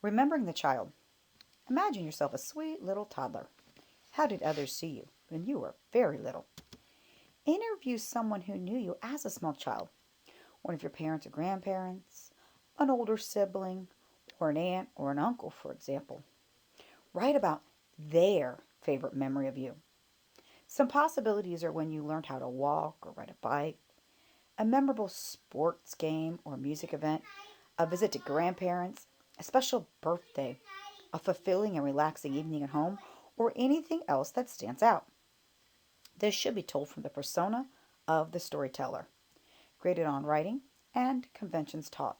Remembering the child. Imagine yourself a sweet little toddler. How did others see you when you were very little? Interview someone who knew you as a small child. One of your parents or grandparents, an older sibling, or an aunt or an uncle, for example. Write about their favorite memory of you. Some possibilities are when you learned how to walk or ride a bike, a memorable sports game or music event, a visit to grandparents, a special birthday, a fulfilling and relaxing evening at home, or anything else that stands out. This should be told from the persona of the storyteller, graded on writing and conventions taught.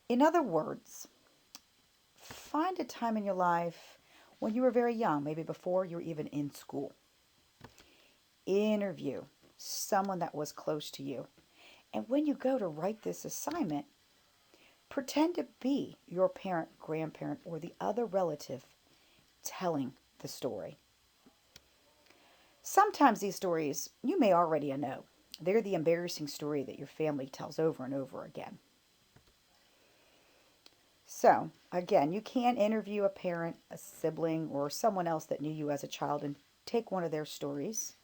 In other words, find a time in your life when you were very young, maybe before you were even in school. Interview someone that was close to you. And when you go to write this assignment, pretend to be your parent, grandparent, or the other relative telling the story. Sometimes these stories you may already know. They're the embarrassing story that your family tells over and over again. So, again, you can interview a parent, a sibling, or someone else that knew you as a child and take one of their stories.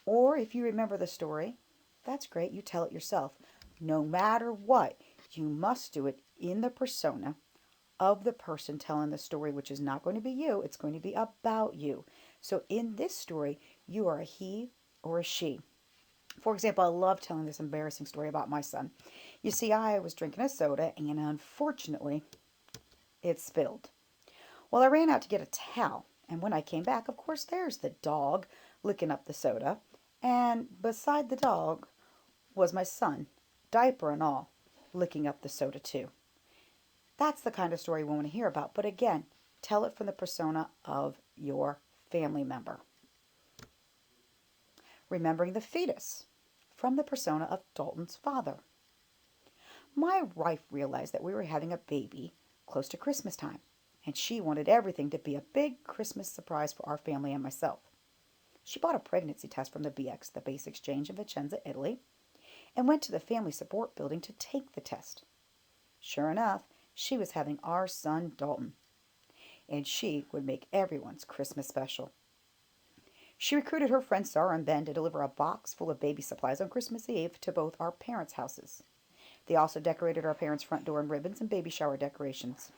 Or if you remember the story, that's great, you tell it yourself. No matter what, you must do it in the persona of the person telling the story, which is not going to be you, it's going to be about you. So in this story, you are a he or a she. For example, I love telling this embarrassing story about my son. You see, I was drinking a soda and unfortunately it spilled. Well, I ran out to get a towel, and when I came back, of course, there's the dog licking up the soda, and beside the dog was my son, diaper and all, licking up the soda too. That's the kind of story we want to hear about, but again, tell it from the persona of your family member. Remembering the fetus, from the persona of Dalton's father. My wife realized that we were having a baby close to Christmas time, and she wanted everything to be a big Christmas surprise for our family and myself. She bought a pregnancy test from the BX, the Base Exchange in Vicenza, Italy, and went to the family support building to take the test. Sure enough, she was having our son Dalton, and she would make everyone's Christmas special. She recruited her friends Sarah and Ben to deliver a box full of baby supplies on Christmas Eve to both our parents' houses. They also decorated our parents' front door in ribbons and baby shower decorations.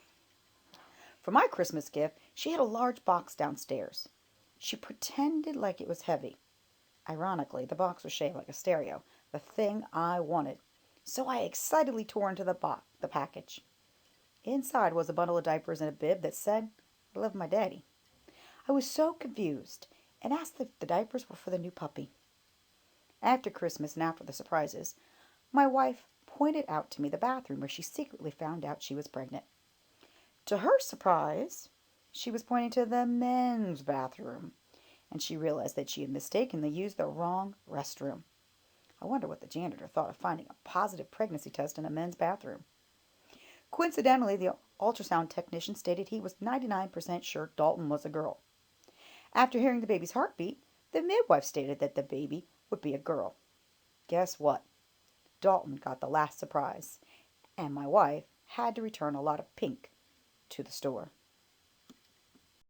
For my Christmas gift, she had a large box downstairs. She pretended like it was heavy. Ironically, the box was shaped like a stereo, the thing I wanted. So I excitedly tore into the package. Inside was a bundle of diapers and a bib that said, "I love my daddy." I was so confused and asked if the diapers were for the new puppy. After Christmas and after the surprises, my wife pointed out to me the bathroom where she secretly found out she was pregnant. To her surprise, she was pointing to the men's bathroom, and she realized that she had mistakenly used the wrong restroom. I wonder what the janitor thought of finding a positive pregnancy test in a men's bathroom. Coincidentally, the ultrasound technician stated he was 99% sure Dalton was a girl. After hearing the baby's heartbeat, the midwife stated that the baby would be a girl. Guess what? Dalton got the last surprise, and my wife had to return a lot of pink to the store.